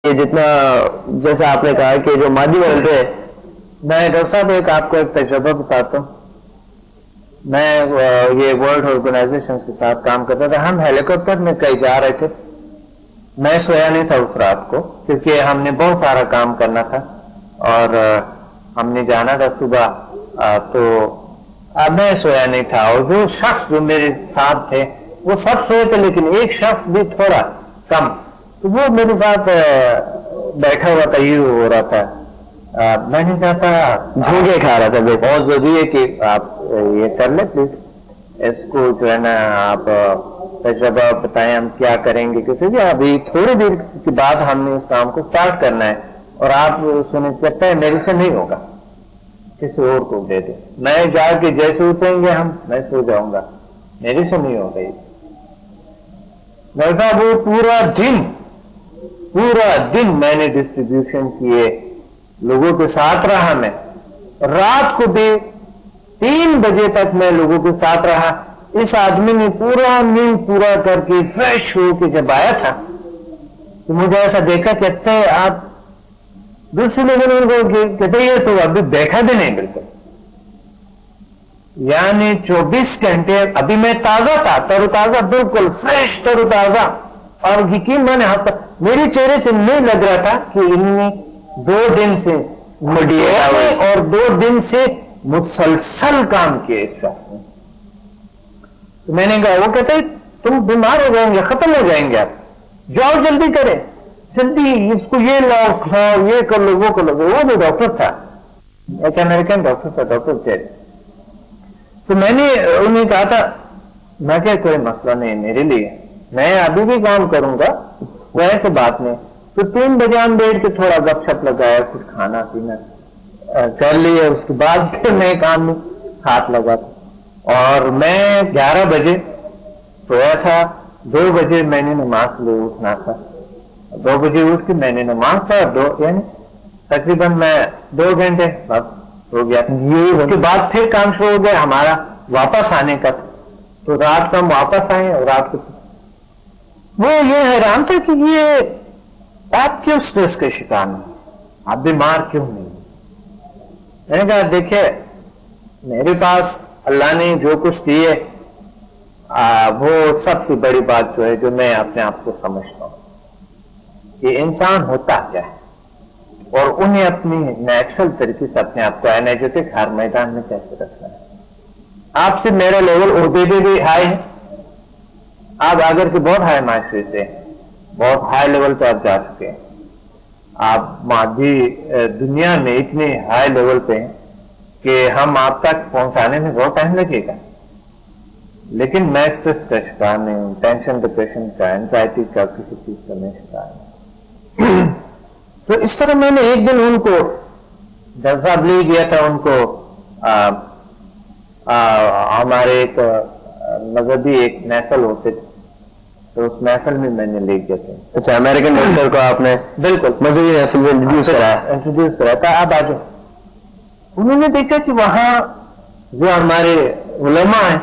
یہ جتنا جیسا آپ نے کہا کہ جو مادی ورلڈ ہے، میں ڈاکٹر صاحب آپ کو ایک تجربہ بتاتا ہوں. میں یہ ورلڈ آرگنائزیشن کے ساتھ کام کرتا تھا. ہم ہیلی کاپٹر میں کہیں جا رہے تھے. میں سویا نہیں تھا اس رات کو کیونکہ ہم نے بہت سارا کام کرنا تھا اور ہم نے جانا تھا صبح. تو میں سویا نہیں تھا اور جو شخص جو میرے ساتھ تھے وہ سب سوئے تھے لیکن ایک شخص بھی تھوڑا کم. تو وہ میرے ساتھ بیٹھا ہوا تھا، یہ ہو رہا تھا. میں نے کہا تھا جھونکے کھا رہا تھا. بہت ضروری ہے کہ آپ یہ کر لیں پلیز. اس کو جو ہے نا آپ تجربہ بتائیں ہم کیا کریں گے، کیونکہ ابھی تھوڑی دیر کے بعد ہم نے اس کام کو اسٹارٹ کرنا ہے اور آپ سنیں کرتے ہیں میرے سے نہیں ہوگا، کسی اور کو دے دیں. میں جا کے جیسے اتریں گے ہم میں سو جاؤں گا، میرے سے نہیں ہوگا. میرے صاحب وہ پورا دن میں نے ڈسٹریبیوشن کیے، لوگوں کے ساتھ رہا. میں رات کو بھی 3 بجے تک میں لوگوں کے ساتھ رہا. اس آدمی نے پورا نیند پورا کر کے فریش ہو کے جب آیا تھا تو مجھے ایسا دیکھا کہتے ہیں آپ دوسرے لوگوں کو کہتے یہ تو ابھی بیٹھا بھی نہیں بالکل، یعنی 24 گھنٹے. ابھی میں تازہ تھا، تر و تازہ، بالکل فریش تر و تازہ. اور یقین میں نے ہنستا، میرے چہرے سے نہیں لگ رہا تھا کہ انہوں نے 2 دن سے اور 2 دن سے مسلسل کام کیے اس شخص نے. تو میں نے کہا، وہ کہتے تم بیمار ہو جائیں گے، ختم ہو جائیں گے، آپ جاؤ جلدی کریں، جلدی اس کو یہ لاؤ کھاؤ، یہ کر لو وہ کر لو. وہ بھی ڈاکٹر تھا، ایک امریکن ڈاکٹر تھا، ڈاکٹر چیری. تو میں نے انہیں کہا تھا میں کہ کوئی مسئلہ نہیں میرے لیے، میں ابھی بھی کام کروں گا، وہ ایسے بات نہیں. تو 3 بجے ہم بیٹھ کے تھوڑا گپ شپ لگایا، کچھ کھانا پینا کر لیا. اس کے بعد پھر میں کام میں ساتھ لگا تھا اور میں 11 بجے سویا تھا. 2 بجے میں نے نماز لے اٹھنا تھا. 2 بجے اٹھ کے میں نے نماز تھا، یعنی تقریباً میں 2 گھنٹے بس ہو گیا. اس کے بعد پھر کام شروع ہو گیا ہمارا واپس آنے کا. تو رات کو ہم واپس آئے اور رات کو وہ یہ حیران تھا کہ یہ آپ کیوں سٹریس کے شکار نہیں، آپ بیمار کیوں نہیں. میں نے کہا دیکھیں میرے پاس اللہ نے جو کچھ دیے وہ سب سے بڑی بات جو ہے جو میں اپنے آپ کو سمجھتا ہوں کہ انسان ہوتا کیا ہے اور انہیں اپنی نیچرل طریقے سے اپنے آپ کو انرجیٹک ہر میدان میں کیسے رکھنا ہے. آپ سے میرا لیول عہدے بھی ہائی ہے، آپ اگر کہ بہت ہائی معاشرے سے بہت ہائی لیول پہ آپ جا چکے ہیں، آپ مادی دنیا میں اتنے ہائی لیول پہ ہیں کہ ہم آپ تک پہنچانے میں بہت ٹائم لگے گا. لیکن میں اسٹریس کا شکار نہیں ہوں، ٹینشن ڈپریشن کا، اینزائٹی کا، کسی چیز کا میں شکار نہیں. تو اس طرح میں نے ایک دن ان کو درجہ لے گیا تھا. ان کو ہمارے ایک مذہبی ایک محفل ہوتے تھے تو اس محفل میں نے لے گیا تھا. اچھا، امریکن ڈاکٹر کو آپ نے بالکل مذہبی محفل انٹروڈیوس کرایا تھا. آپ آ جاؤ. انہوں نے دیکھا کہ وہاں جو ہمارے علماء ہیں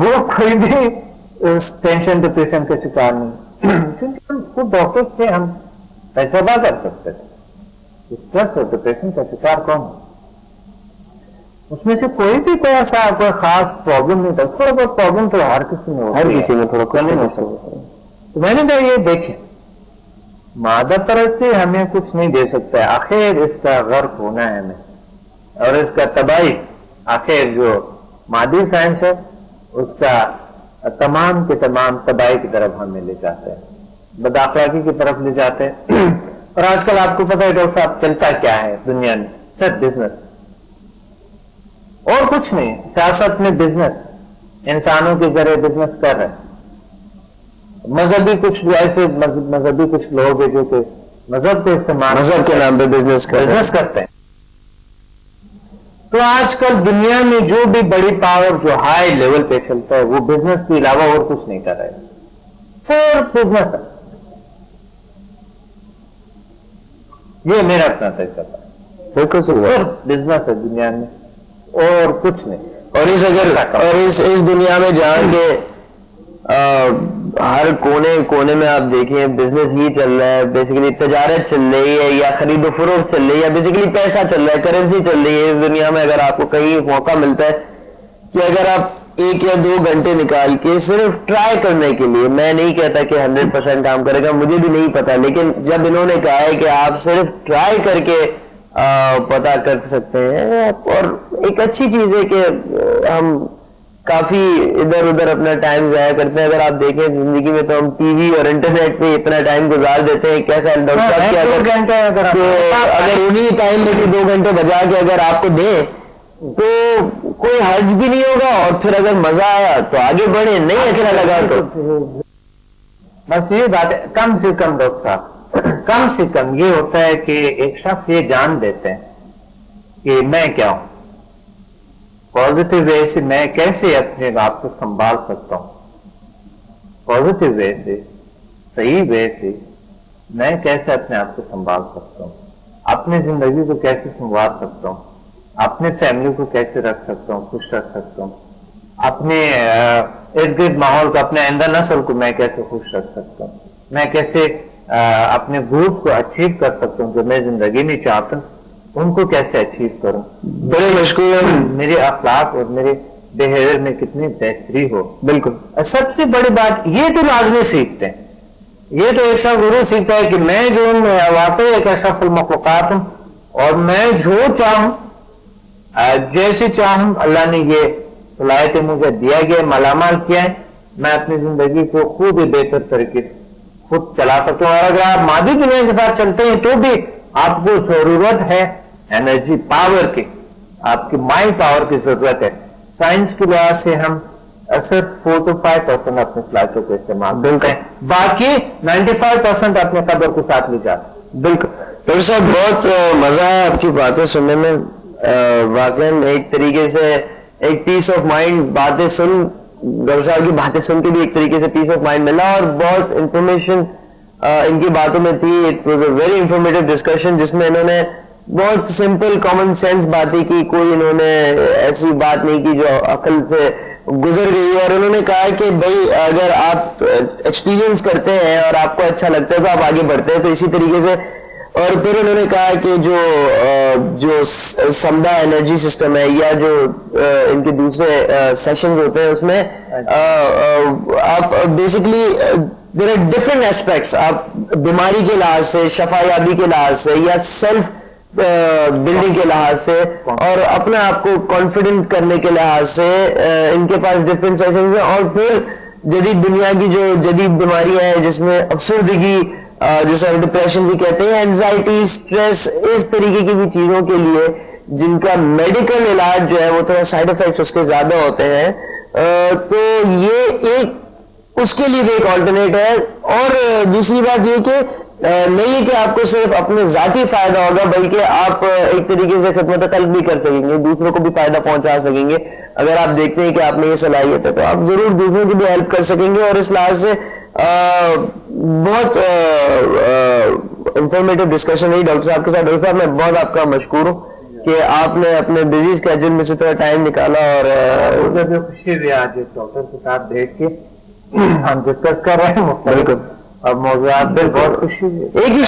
وہ کوئی بھی اس ٹینشن ڈپریشن کا شکار نہیں، کیونکہ ہم خود ڈاکٹر تھے، ہم تجربہ کر سکتے تھے. اسٹریس اور ڈپریشن کا شکار کون ہے؟ اس میں سے کوئی بھی کوئی ایسا کوئی خاص پرابلم نہیں تھا. تھوڑا بہت پرابلم تو ہر کسی میں ہوتا ہے، ہر کسی میں تھوڑا نہیں ہو سکتا. تو میں نے کہا یہ دیکھیں مادہ طرف سے ہمیں کچھ نہیں دے سکتا ہے، آخر اس کا غرق ہونا ہے ہمیں اور اس کا تباہی. آخر جو مادی سائنس ہے اس کا تمام کے تمام تباہی کی طرف ہمیں لے جاتے ہیں، بداخلاقی کی طرف لے جاتے ہیں. اور آج کل آپ کو پتہ ہے ڈاکٹر صاحب چلتا کیا ہے دنیا میں؟ صرف بزنس اور کچھ نہیں. سیاست میں بزنس، انسانوں کے ذریعے بزنس کر رہے ہیں. مذہبی کچھ ایسے مذہبی کچھ لوگ ہیں جو کہ مذہب کے استعمال مذہب کے نام پہ بزنس کرتے ہیں. تو آج کل دنیا میں جو بھی بڑی پاور جو ہائی لیول پہ چلتا ہے وہ بزنس کے علاوہ اور کچھ نہیں کر رہے، صرف بزنس ہے. یہ میرا اپنا تجربہ ہے، بالکل صرف بزنس ہے دنیا میں اور کچھ نہیں. اور اس دنیا میں جہاں کے ہر کونے کونے میں آپ دیکھیں بزنس ہی چل رہا ہے, بیسیکلی تجارت چل رہی ہے, یا خرید و فروخت چل رہی ہے, یا بیسیکلی پیسہ چل رہا ہے, کرنسی چل رہی ہے اس دنیا میں. اگر آپ کو کہیں موقع ملتا ہے کہ اگر آپ 1 یا 2 گھنٹے نکال کے صرف ٹرائی کرنے کے لیے, میں نہیں کہتا کہ 100% کام کرے گا, مجھے بھی نہیں پتا, لیکن جب انہوں نے کہا ہے کہ آپ صرف ٹرائی کر کے پتا کر سکتے ہیں, اور ایک اچھی چیز ہے کہ ہم کافی ادھر ادھر اپنا ٹائم ضائع کرتے ہیں. اگر آپ دیکھیں زندگی میں تو ہم ٹی وی اور انٹرنیٹ پہ اتنا ٹائم گزار دیتے ہیں. کیا خیال ڈاکٹر صاحب, کیا اگر انہیں ٹائم میں سے 2 گھنٹے بجا کے اگر آپ کو دیں تو کوئی حرج بھی نہیں ہوگا, اور پھر اگر مزہ آیا تو آگے بڑھے, نہیں اچھا لگا تو بس یہ بات ہے. کم سے کم ڈاکٹر صاحب, کم سے کم یہ ہوتا ہے کہ ایک شخص یہ جان دیتے ہیں کہ میں کیا ہوں, پازیٹیو وے سے میں کیسے اپنے آپ کو سنبھال سکتا ہوں, پازیٹیو وے سے, صحیح وے سے میں کیسے اپنے آپ کو سنبھال سکتا ہوں, اپنی زندگی کو کیسے سنوار سکتا ہوں, اپنے فیملی کو کیسے رکھ سکتا ہوں, خوش رکھ سکتا ہوں, اپنے ارد گرد ماحول کو, اپنے آئندہ نسل کو میں کیسے خوش رکھ سکتا ہوں, میں کیسے اپنے گولز کو اچیو کر سکتا ہوں جو میں زندگی میں چاہتا ہوں, ان کو کیسے اچیو کروں. بڑے مشکور میرے اخلاق اور میرے بیہیویئر میں کتنی بہتری ہو. بالکل. سب سے بڑی بات یہ تو لازمی سیکھتے ہیں, یہ تو ایک شخص ضرور سیکھتا ہے کہ میں جو واقعی ایک اشرف المخلوقات ہوں, اور میں جو چاہوں جیسے چاہوں, اللہ نے یہ صلاحیت مجھے دیا گیا, مالامال کیا ہے, میں اپنی زندگی کو خوب ہی بہتر طریقے خود چلا سکتا ہوں. اور اگر آپ مادی دنیا کے ساتھ چلتے ہیں تو بھی آپ کو ضرورت ہے انرجی پاور کی, آپ کی مائنڈ پاور کی ضرورت ہے. سائنس کے لحاظ سے ہم صرف 4 to 5% اپنے صلاحیتوں کو استعمال کرتے ہیں, باقی 95% اپنے قدر کو ساتھ لے جاتے ہیں. بالکل. ڈاکٹر صاحب بہت مزہ ہے آپ کی باتیں سننے میں, واقعاً ایک طریقے سے ایک پیس آف مائنڈ, باتیں سن ڈاکٹر صاحب کی باتیں سن کے بھی ایک طریقے سے پیس آف مائنڈ ملا, اور بہت انفارمیشن ان کی باتوں میں تھی. It was a very informative discussion جس میں انہوں نے بہت سمپل کامن سینس باتیں کی, کوئی انہوں نے ایسی بات نہیں کی جو عقل سے گزر گئی, اور انہوں نے کہا کہ بھائی اگر آپ ایکسپیرینس کرتے ہیں اور آپ کو اچھا لگتا ہے تو آپ آگے بڑھتے ہیں. تو اسی طریقے سے, اور پھر انہوں نے کہا کہ جو سمدہ انرجی سسٹم ہے, یا جو ان کے دوسرے سیشنز ہوتے ہیں, اس میں آپ basically there are different aspects, آپ بیماری کے لحاظ سے, شفا یابی کے لحاظ سے, یا سیلف بلڈنگ کے لحاظ سے, اور اپنے آپ کو کانفیڈنٹ کرنے کے لحاظ سے ان کے پاس ڈفرنٹ سیشنز ہیں. اور پھر جدید دنیا کی جو جدید بیماریاں ہیں جس میں افسردگی, جسے ڈپریشن بھی کہتے ہیں, اینزائٹی, اسٹریس, اس طریقے کی بھی چیزوں کے لیے جن کا میڈیکل علاج جو ہے وہ تھوڑا سائڈ افیکٹس اس کے زیادہ ہوتے ہیں, تو یہ ایک اس کے لیے بھی ایک آلٹرنیٹ ہے. اور دوسری بات یہ کہ نہیں ہے کہ آپ کو صرف اپنے ذاتی فائدہ ہوگا, بلکہ آپ ایک طریقے سے خدمت خلق بھی کر سکیں گے, دوسروں کو بھی فائدہ پہنچا سکیں گے. اگر آپ دیکھتے ہیں کہ آپ میں یہ صلاحیت ہے تو آپ ضرور دوسروں کی بھی ہیلپ کر سکیں گے. اور اس لحاظ سے بہت انفارمیٹیو ڈسکشن رہی ڈاکٹر صاحب کے ساتھ. ڈاکٹر صاحب میں بہت آپ کا مشکور ہوں کہ آپ نے اپنے بزی اسکیجول میں سے تھوڑا ٹائم نکالا, اور مجھے بھی خوشی ہوئی آج ڈاکٹر کے ساتھ بیٹھ کے ہم ڈسکس کر رہے ہیں. بالکل. اور موضوعات پہ بہت خوشی ہوئی. ایک ہی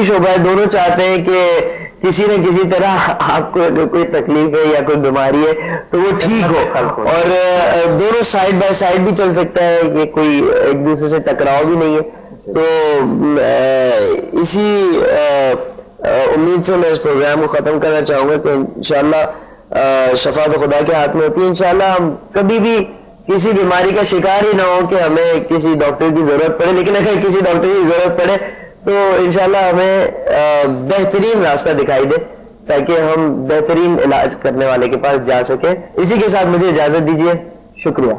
شعبہ ہے, دونوں چاہتے ہیں کہ کسی نہ کسی طرح آپ کو اگر کوئی تکلیف ہے یا کوئی بیماری ہے تو وہ ٹھیک ہو, اور دونوں سائڈ بائی سائڈ بھی چل سکتا ہے, کہ کوئی ایک دوسرے سے ٹکراؤ بھی نہیں ہے. تو اسی امید سے میں اس پروگرام کو ختم کرنا چاہوں گا کہ انشاءاللہ شفا تو خدا کے ہاتھ میں ہوتی ہے. انشاءاللہ ہم کبھی بھی کسی بیماری کا شکار ہی نہ ہو کہ ہمیں کسی ڈاکٹر کی ضرورت پڑے, لیکن اگر کسی ڈاکٹر کی ضرورت پڑے تو انشاءاللہ ہمیں بہترین راستہ دکھائی دے تاکہ ہم بہترین علاج کرنے والے کے پاس جا سکیں. اسی کے ساتھ مجھے اجازت دیجیے. شکریہ.